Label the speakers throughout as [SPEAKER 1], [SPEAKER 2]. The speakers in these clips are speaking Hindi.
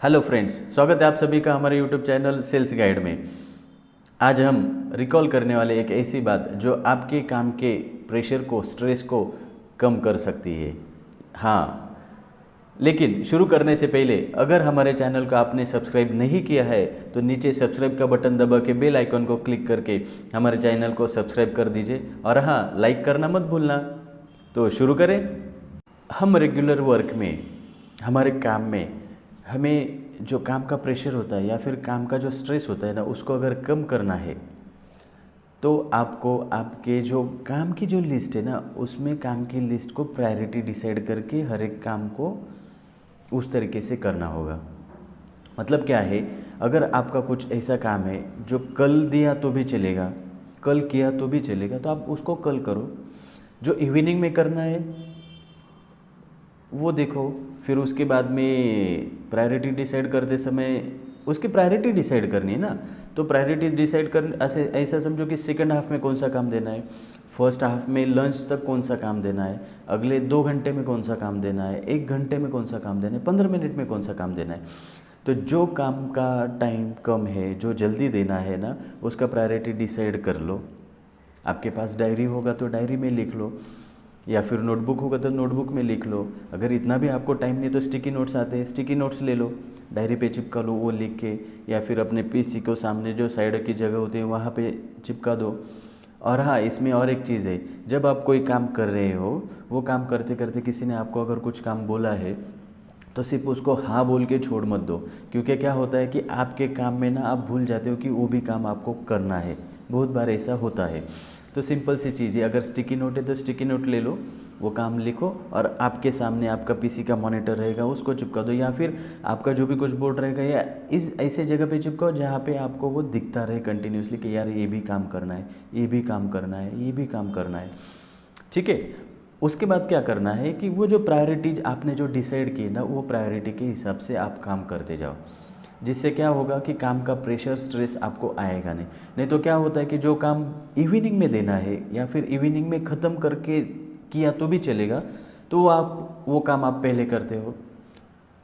[SPEAKER 1] हेलो फ्रेंड्स, स्वागत है आप सभी का हमारे यूट्यूब चैनल सेल्स गाइड में। आज हम रिकॉल करने वाले एक ऐसी बात जो आपके काम के प्रेशर को, स्ट्रेस को कम कर सकती है। हाँ, लेकिन शुरू करने से पहले अगर हमारे चैनल को आपने सब्सक्राइब नहीं किया है तो नीचे सब्सक्राइब का बटन दबा के बेल आइकन को क्लिक करके हमारे चैनल को सब्सक्राइब कर दीजिए और हाँ, लाइक करना मत भूलना। तो शुरू करें। हम रेगुलर वर्क में, हमारे काम में हमें जो काम का प्रेशर होता है या फिर काम का जो स्ट्रेस होता है ना, उसको अगर कम करना है तो आपको आपके जो काम की जो लिस्ट है ना, उसमें काम की लिस्ट को प्रायोरिटी डिसाइड करके हर एक काम को उस तरीके से करना होगा। मतलब क्या है, अगर आपका कुछ ऐसा काम है जो कल दिया तो भी चलेगा, कल किया तो भी चलेगा, तो आप उसको कल करो। जो इवनिंग में करना है वो देखो। फिर उसके बाद में प्रायोरिटी डिसाइड करते समय उसकी प्रायोरिटी डिसाइड करनी है ना, तो प्रायोरिटी डिसाइड कर ऐसा समझो कि सेकंड हाफ में कौन सा काम देना है, फर्स्ट हाफ में लंच तक कौन सा काम देना है, अगले 2 घंटे में कौन सा काम देना है, 1 घंटे में कौन सा काम देना है, 15 मिनट में कौन सा काम देना है। तो जो काम का टाइम कम है, जो जल्दी देना है ना, उसका प्रायोरिटी डिसाइड कर लो। आपके पास डायरी होगा तो डायरी में लिख लो, या फिर नोटबुक होगा तो नोटबुक में लिख लो। अगर इतना भी आपको टाइम नहीं तो स्टिकी नोट्स आते हैं, स्टिकी नोट्स ले लो, डायरी पे चिपका लो वो लिख के, या फिर अपने पीसी को सामने जो साइड की जगह होती है वहाँ पे चिपका दो। और हाँ, इसमें और एक चीज़ है, जब आप कोई काम कर रहे हो, वो काम करते करते किसी ने आपको अगर कुछ काम बोला है तो सिर्फ उसको हाँ बोल के छोड़ मत दो। क्योंकि क्या होता है कि आपके काम में ना आप भूल जाते हो कि वो भी काम आपको करना है। बहुत बार ऐसा होता है। तो सिंपल सी चीज़ है, अगर स्टिकी नोट है तो स्टिकी नोट ले लो, वो काम लिखो और आपके सामने आपका पीसी का मॉनिटर रहेगा, उसको चिपका दो, या फिर आपका जो भी कुछ बोर्ड रहेगा या इस ऐसे जगह पे चिपकाओ जहाँ पे आपको वो दिखता रहे कंटिन्यूसली कि यार ये भी काम करना है, ये भी काम करना है, ये भी काम करना है। ठीक है। उसके बाद क्या करना है कि वो जो प्रायोरिटीज आपने जो डिसाइड की ना, वो प्रायोरिटी के हिसाब से आप काम करते जाओ। जिससे क्या होगा कि काम का प्रेशर, स्ट्रेस आपको आएगा नहीं। नहीं तो क्या होता है कि जो काम इवनिंग में देना है या फिर इवनिंग में ख़त्म करके किया तो भी चलेगा, तो आप वो काम आप पहले करते हो।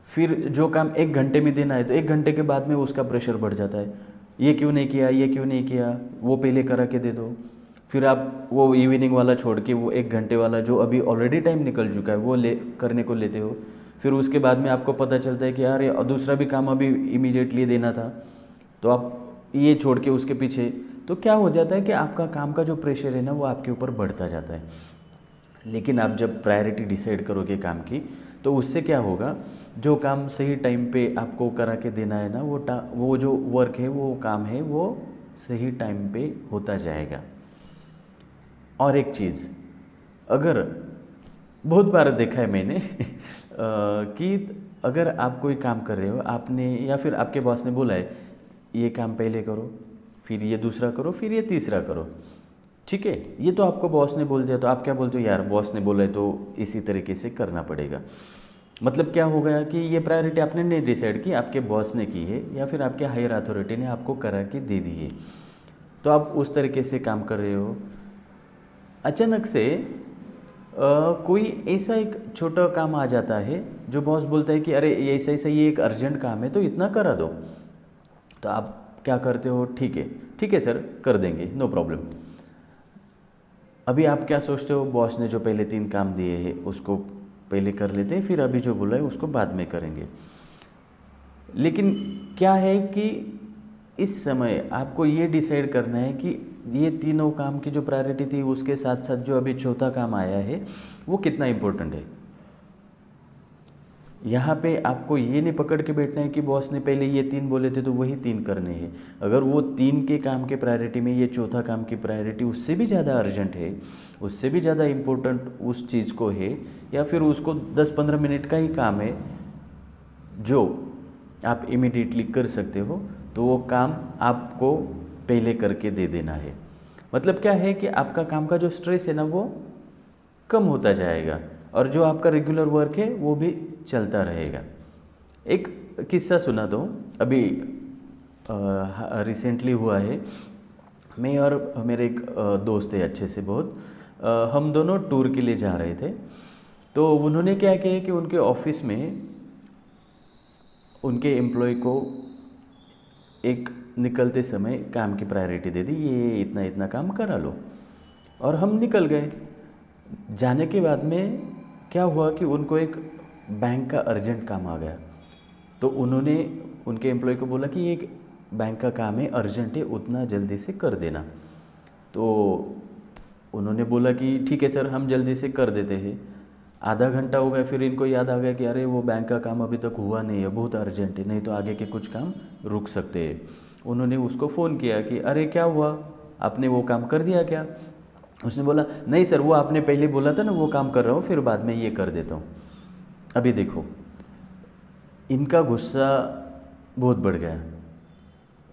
[SPEAKER 1] फिर जो काम 1 घंटे में देना है तो 1 घंटे के बाद में उसका प्रेशर बढ़ जाता है। ये क्यों नहीं किया, ये क्यों नहीं किया, वो पहले करा के दे दो। फिर आप वो इवनिंग वाला छोड़ के वो 1 घंटे वाला जो अभी ऑलरेडी टाइम निकल चुका है वो करने को लेते हो। फिर उसके बाद में आपको पता चलता है कि यार ये दूसरा भी काम अभी इमीडिएटली देना था, तो आप ये छोड़ के उसके पीछे, तो क्या हो जाता है कि आपका काम का जो प्रेशर है ना, वो आपके ऊपर बढ़ता जाता है। लेकिन आप जब प्रायोरिटी डिसाइड करोगे काम की, तो उससे क्या होगा, जो काम सही टाइम पे आपको करा के देना है ना, वो जो वर्क है, वो काम है, वो सही टाइम पे होता जाएगा। और एक चीज़, अगर बहुत बार देखा है मैंने कि अगर आप कोई काम कर रहे हो, आपने या फिर आपके बॉस ने बोला है ये काम पहले करो, फिर ये दूसरा करो, फिर ये तीसरा करो। ठीक है, ये तो आपको बॉस ने बोल दिया, तो आप क्या बोलते हो, यार बॉस ने बोला है तो इसी तरीके से करना पड़ेगा। मतलब क्या हो गया कि ये प्रायोरिटी आपने नहीं डिसाइड की, आपके बॉस ने की है या फिर आपके हायर अथॉरिटी ने आपको करा के दे दी है, तो आप उस तरीके से काम कर रहे हो। अचानक से कोई ऐसा एक छोटा काम आ जाता है जो बॉस बोलता है कि अरे ये ऐसा ऐसा ये एक अर्जेंट काम है तो इतना करा दो। तो आप क्या करते हो, ठीक है सर, कर देंगे, नो प्रॉब्लम। अभी आप क्या सोचते हो, बॉस ने जो पहले 3 काम दिए हैं उसको पहले कर लेते हैं, फिर अभी जो बोला है उसको बाद में करेंगे। लेकिन क्या है कि इस समय आपको ये डिसाइड करना है कि ये तीनों काम की जो प्रायोरिटी थी उसके साथ साथ जो अभी चौथा काम आया है वो कितना इम्पोर्टेंट है। यहाँ पे आपको ये नहीं पकड़ के बैठना है कि बॉस ने पहले ये 3 बोले थे तो वही 3 करने हैं। अगर वो 3 के काम के प्रायोरिटी में ये चौथा काम की प्रायोरिटी उससे भी ज़्यादा अर्जेंट है, उससे भी ज़्यादा इम्पोर्टेंट उस चीज़ को है, या फिर उसको 10-15 मिनट का ही काम है जो आप इमीडिएटली कर सकते हो, तो वो काम आपको पहले करके दे देना है। मतलब क्या है कि आपका काम का जो स्ट्रेस है ना, वो कम होता जाएगा और जो आपका रेगुलर वर्क है वो भी चलता रहेगा। एक किस्सा सुना दो, अभी रिसेंटली हुआ है। मैं और मेरे एक दोस्त है अच्छे से बहुत, हम दोनों टूर के लिए जा रहे थे। तो उन्होंने क्या किया कि उनके ऑफिस में उनके एम्प्लॉय को एक निकलते समय काम की प्रायोरिटी दे दी, ये इतना इतना काम करा लो, और हम निकल गए। जाने के बाद में क्या हुआ कि उनको एक बैंक का अर्जेंट काम आ गया, तो उन्होंने उनके एम्प्लॉय को बोला कि ये एक बैंक का काम है, अर्जेंट है, उतना जल्दी से कर देना। तो उन्होंने बोला कि ठीक है सर, हम जल्दी से कर देते हैं। आधा घंटा हो गया, फिर इनको याद आ गया कि अरे वो बैंक का काम अभी तक हुआ नहीं है, बहुत अर्जेंट है, नहीं तो आगे के कुछ काम रुक सकते हैं। उन्होंने उसको फ़ोन किया कि अरे क्या हुआ, आपने वो काम कर दिया क्या? उसने बोला नहीं सर, वो आपने पहले बोला था ना, वो काम कर रहा हूँ, फिर बाद में ये कर देता हूँ। अभी देखो, इनका गुस्सा बहुत बढ़ गया।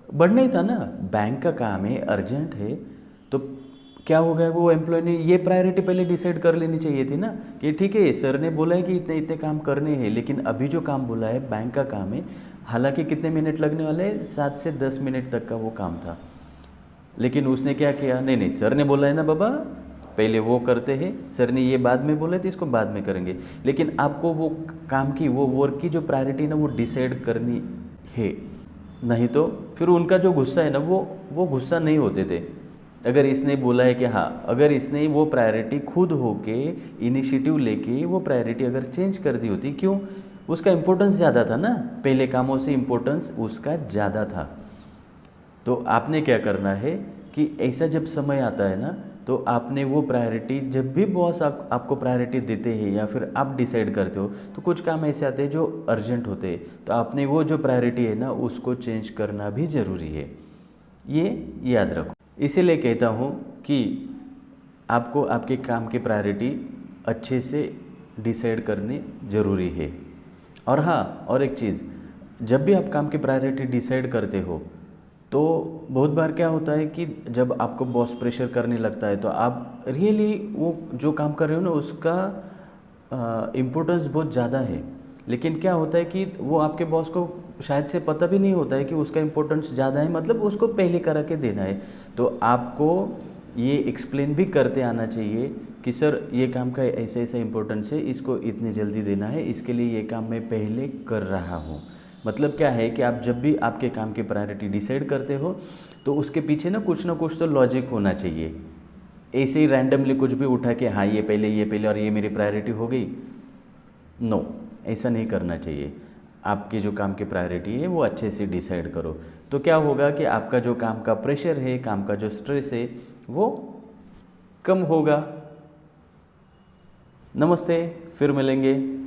[SPEAKER 1] बढ़ना ही था ना, बैंक का काम है, अर्जेंट है, तो क्या हो गया, वो एम्प्लॉय ने ये प्रायोरिटी पहले डिसाइड कर लेनी चाहिए थी ना कि ठीक है सर ने बोला है कि इतने इतने काम करने हैं, लेकिन अभी जो काम बोला है बैंक का काम है, हालांकि कितने मिनट लगने वाले हैं, 7 से 10 मिनट तक का वो काम था। लेकिन उसने क्या किया, नहीं नहीं सर ने बोला है ना बाबा, पहले वो करते हैं, सर ने ये बाद में बोला तो इसको बाद में करेंगे। लेकिन आपको वो काम की, वो वर्क की जो प्रायोरिटी ना, वो डिसाइड करनी है, नहीं तो फिर उनका जो गुस्सा है ना, वो गुस्सा नहीं होते थे। अगर इसने बोला है कि हाँ, अगर इसने वो प्रायोरिटी खुद होके इनिशिएटिव लेके वो प्रायोरिटी अगर चेंज कर दी होती, क्यों, उसका इम्पोर्टेंस ज़्यादा था ना, पहले कामों से इम्पोर्टेंस उसका ज़्यादा था। तो आपने क्या करना है कि ऐसा जब समय आता है ना, तो आपने वो प्रायोरिटी, जब भी बॉस आपको प्रायोरिटी देते हैं या फिर आप डिसाइड करते हो, तो कुछ काम ऐसे आते हैं जो अर्जेंट होते हैं, तो आपने वो जो प्रायोरिटी है ना, उसको चेंज करना भी ज़रूरी है, ये याद रखो। इसीलिए कहता हूँ कि आपको आपके काम की प्रायोरिटी अच्छे से डिसाइड करनी ज़रूरी है। और हाँ, और एक चीज़, जब भी आप काम की प्रायोरिटी डिसाइड करते हो, तो बहुत बार क्या होता है कि जब आपको बॉस प्रेशर करने लगता है, तो आप रियली वो जो काम कर रहे हो ना, उसका इम्पोर्टेंस बहुत ज़्यादा है, लेकिन क्या होता है कि वो आपके बॉस को शायद से पता भी नहीं होता है कि उसका इम्पोर्टेंस ज़्यादा है, मतलब उसको पहले करा के देना है। तो आपको ये एक्सप्लेन भी करते आना चाहिए कि सर ये काम का ऐसा ऐसा इम्पोर्टेंस है, इसको इतनी जल्दी देना है, इसके लिए ये काम मैं पहले कर रहा हूँ। मतलब क्या है कि आप जब भी आपके काम की प्रायोरिटी डिसाइड करते हो, तो उसके पीछे ना कुछ तो लॉजिक होना चाहिए। ऐसे ही रैंडमली कुछ भी उठा के हाँ ये पहले और ये मेरी प्रायोरिटी हो गई, नो, ऐसा नहीं करना चाहिए। आपकी जो काम की प्रायोरिटी है वो अच्छे से डिसाइड करो, तो क्या होगा कि आपका जो काम का प्रेशर है, काम का जो स्ट्रेस है, वो कम होगा। नमस्ते, फिर मिलेंगे।